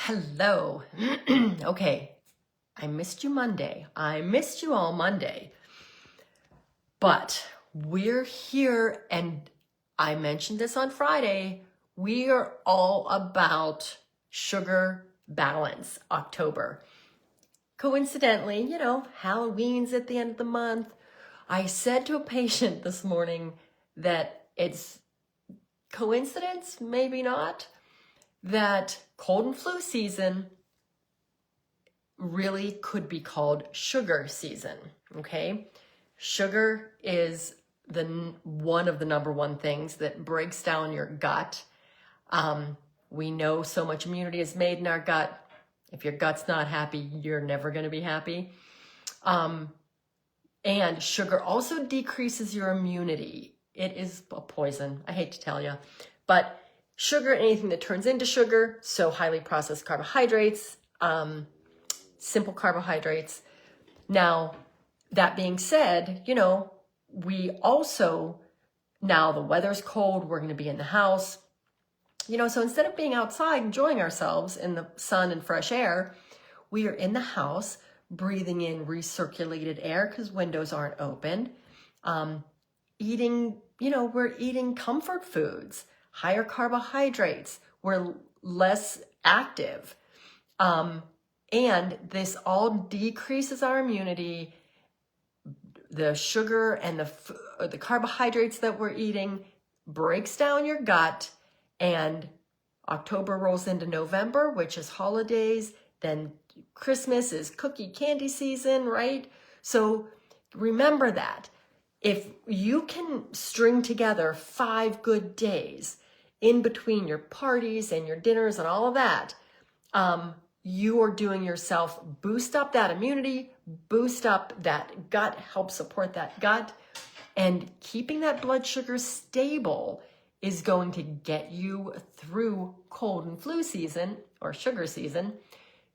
Hello. Okay, I missed you Monday. I missed you all Monday. But we're here, and I mentioned this on Friday. We are all about sugar balance, October. Coincidentally, Halloween's at the end of the month. I said to a patient this morning that it's coincidence, maybe not, that cold and flu season really could be called sugar season, okay? Sugar is one of the number one things that breaks down your gut. We know so much immunity is made in our gut. If your gut's not happy, you're never going to be happy. And sugar also decreases your immunity. It is a poison, I hate to tell you. But sugar, anything that turns into sugar, so highly processed carbohydrates, simple carbohydrates. Now, that being said, we also, now the weather's cold, we're going to be in the house. So instead of being outside enjoying ourselves in the sun and fresh air, we are in the house breathing in recirculated air because windows aren't open. We're eating comfort foods, higher carbohydrates. We're less active. And this all decreases our immunity. The sugar and the carbohydrates that we're eating breaks down your gut. And October rolls into November, which is holidays. Then Christmas is cookie candy season, right? So remember that. If you can string together 5 good days in between your parties and your dinners and all of that, you are doing yourself, boost up that immunity, boost up that gut, help support that gut, and keeping that blood sugar stable is going to get you through cold and flu season or sugar season,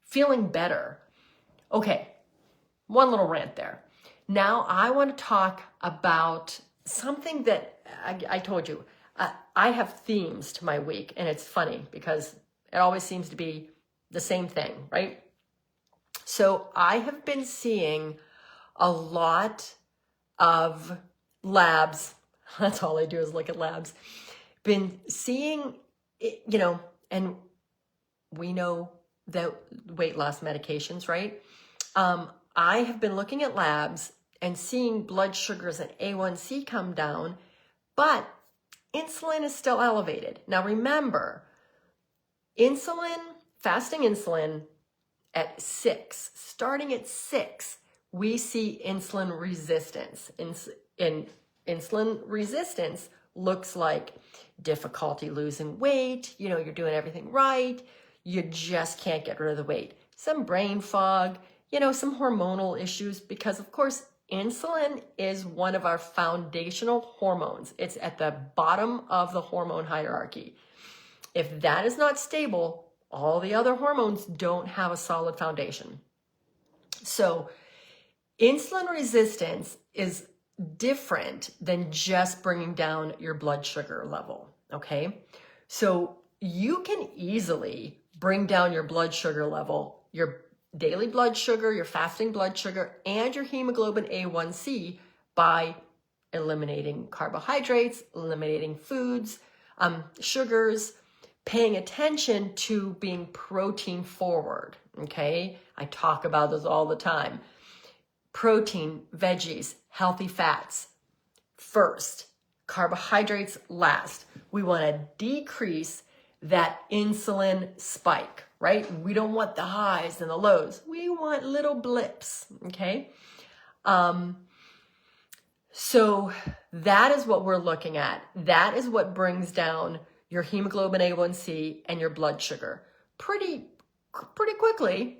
feeling better. Okay, one little rant there. Now I want to talk about something that I told you. I have themes to my week, and it's funny because it always seems to be the same thing, right? So I have been seeing a lot of labs. That's all I do is look at labs. Been seeing, and we know that weight loss medications, right? I have been looking at labs and seeing blood sugars and A1C come down, but insulin is still elevated. Now remember, fasting insulin at 6, starting at 6, we see insulin resistance. Insulin resistance looks like difficulty losing weight, you're doing everything right, you just can't get rid of the weight. Some brain fog, some hormonal issues, because of course, insulin is one of our foundational hormones. It's at the bottom of the hormone hierarchy. If that is not stable, all the other hormones don't have a solid foundation. So insulin resistance is different than just bringing down your blood sugar level, okay? So you can easily bring down your blood sugar level, your daily blood sugar, your fasting blood sugar, and your hemoglobin A1C by eliminating carbohydrates, eliminating foods, sugars, paying attention to being protein forward, okay? I talk about this all the time. Protein, veggies, healthy fats first, carbohydrates last. We want to decrease that insulin spike, right? We don't want the highs and the lows. We want little blips, okay? So that is what we're looking at. That is what brings down your hemoglobin A1C and your blood sugar pretty quickly,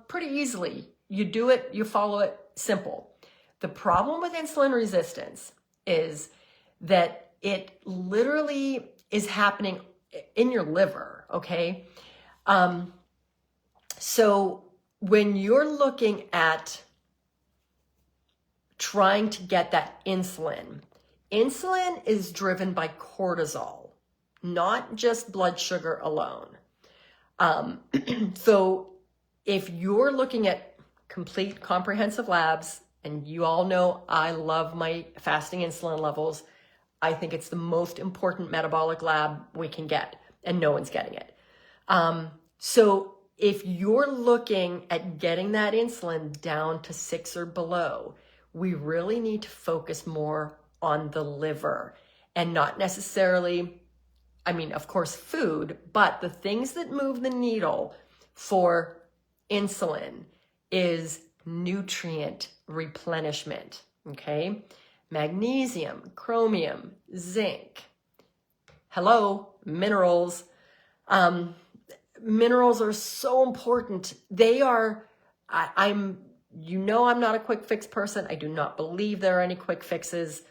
pretty easily. You do it, you follow it, simple. The problem with insulin resistance is that it literally is happening in your liver, okay? So when you're looking at trying to get that insulin is driven by cortisol, not just blood sugar alone. So if you're looking at complete comprehensive labs, and you all know I love my fasting insulin levels, I think it's the most important metabolic lab we can get, and no one's getting it. So if you're looking at getting that insulin down to 6 or below, we really need to focus more on the liver and not necessarily, I mean, of course, food, but the things that move the needle for insulin is nutrient replenishment, okay? Magnesium, chromium, zinc. Hello, minerals. Minerals are so important. They are, I'm not a quick fix person. I do not believe there are any quick fixes.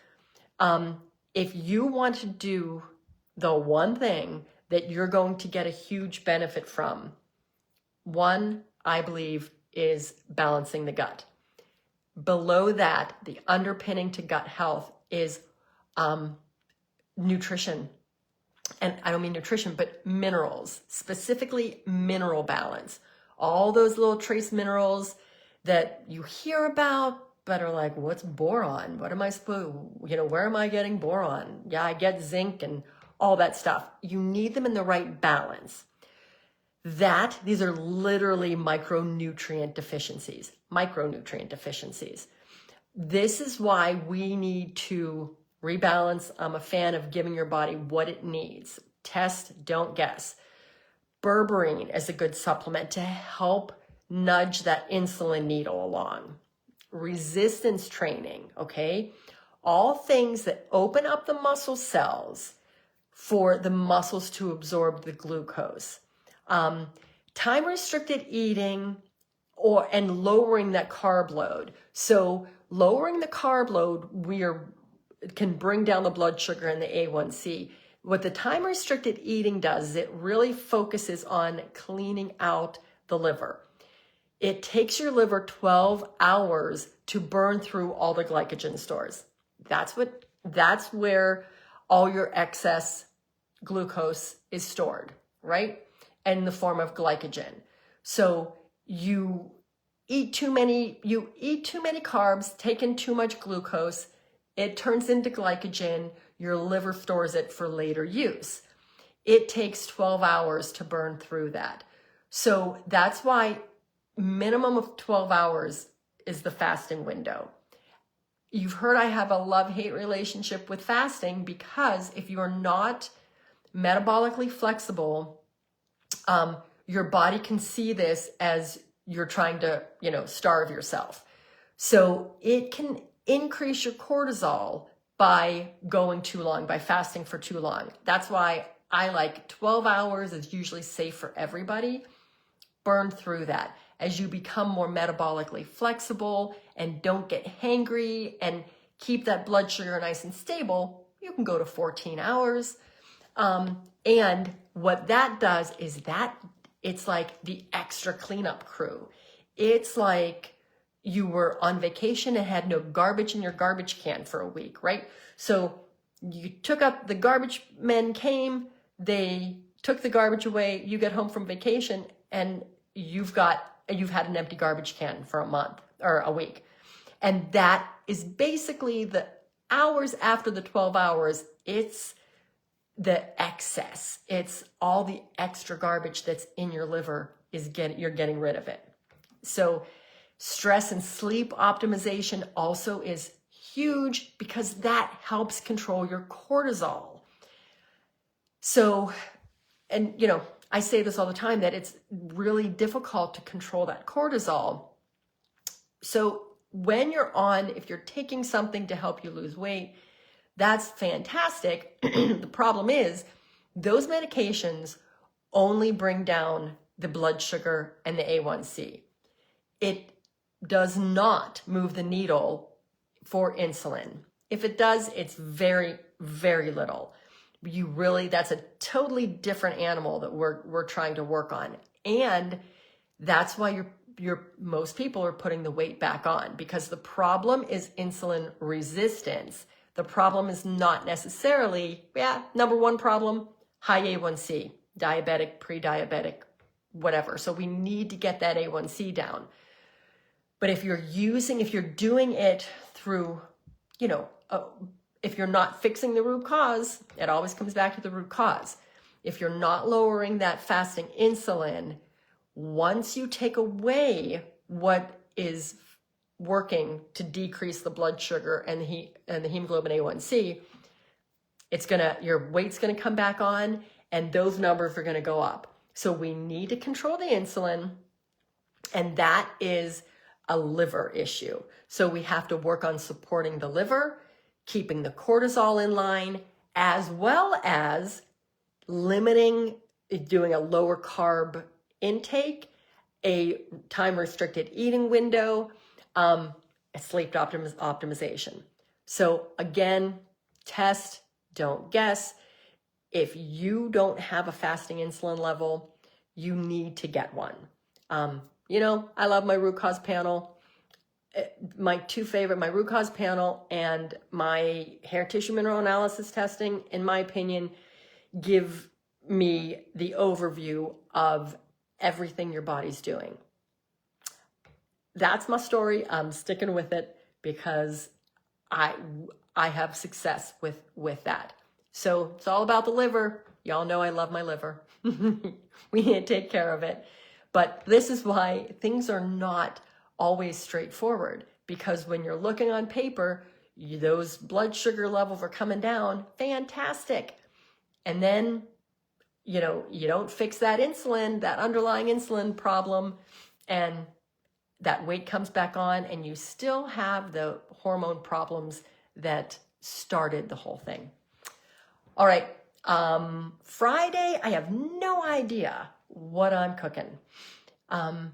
If you want to do the one thing that you're going to get a huge benefit from, one, I believe, is balancing the gut. Below that, the underpinning to gut health is nutrition. And I don't mean nutrition, but minerals, specifically mineral balance. All those little trace minerals that you hear about, but are like, what's boron? What am I supposed, where am I getting boron? Yeah, I get zinc and all that stuff. You need them in the right balance. These are literally micronutrient deficiencies. This is why we need to rebalance. I'm a fan of giving your body what it needs. Test, don't guess. Berberine is a good supplement to help nudge that insulin needle along. Resistance training, okay? All things that open up the muscle cells for the muscles to absorb the glucose. Time-restricted eating and lowering that carb load. So lowering the carb load, can bring down the blood sugar and the A1C. What the time-restricted eating does is it really focuses on cleaning out the liver. It takes your liver 12 hours to burn through all the glycogen stores. That's where all your excess glucose is stored, right? In the form of glycogen. So you eat too many carbs, take in too much glucose, it turns into glycogen, your liver stores it for later use. It takes 12 hours to burn through that. So that's why minimum of 12 hours is the fasting window. You've heard I have a love-hate relationship with fasting because if you're not metabolically flexible, your body can see this as you're trying to, starve yourself. So it can increase your cortisol by going too long, by fasting for too long. That's why I like 12 hours is usually safe for everybody. Burn through that. As you become more metabolically flexible and don't get hangry and keep that blood sugar nice and stable, you can go to 14 hours. And what that does is it's like the extra cleanup crew. It's like you were on vacation and had no garbage in your garbage can for a week, right? So you the garbage men came, they took the garbage away, you get home from vacation and you've had an empty garbage can for a month or a week. And that is basically the hours after the 12 hours, it's the excess. It's all the extra garbage that's in your liver you're getting rid of it. So stress and sleep optimization also is huge because that helps control your cortisol. So, and I say this all the time that it's really difficult to control that cortisol. So if you're taking something to help you lose weight, that's fantastic. The problem is those medications only bring down the blood sugar and the A1C. It does not move the needle for insulin. If it does, it's very, very little. That's a totally different animal that we're trying to work on. And that's why most people are putting the weight back on, because the problem is insulin resistance. The problem is not necessarily, number one problem, high A1C, diabetic, pre-diabetic, whatever. So we need to get that A1C down. But if you're doing it through, if you're not fixing the root cause, it always comes back to the root cause. If you're not lowering that fasting insulin, once you take away what is working to decrease the blood sugar and the hemoglobin A1C, your weight's gonna come back on, and those numbers are gonna go up. So we need to control the insulin, and that is a liver issue. So we have to work on supporting the liver, keeping the cortisol in line, as well as doing a lower carb intake, a time restricted eating window, a sleep optimization. So again, test, don't guess. If you don't have a fasting insulin level, you need to get one. I love my root cause panel. My two favorite, my root cause panel and my hair tissue mineral analysis testing, in my opinion, give me the overview of everything your body's doing. That's my story. I'm sticking with it because I have success with that. So it's all about the liver. Y'all know I love my liver. We need to take care of it. But this is why things are not always straightforward, because when you're looking on paper, those blood sugar levels are coming down, fantastic. And then, you don't fix that insulin, that underlying insulin problem, and that weight comes back on, and you still have the hormone problems that started the whole thing. All right, Friday, I have no idea what I'm cooking. I'm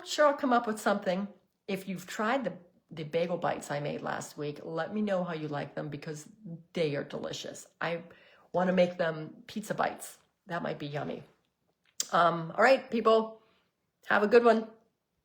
sure I'll come up with something. If you've tried the bagel bites I made last week, let me know how you like them, because they are delicious. I want to make them pizza bites. That might be yummy. All right, people, have a good one.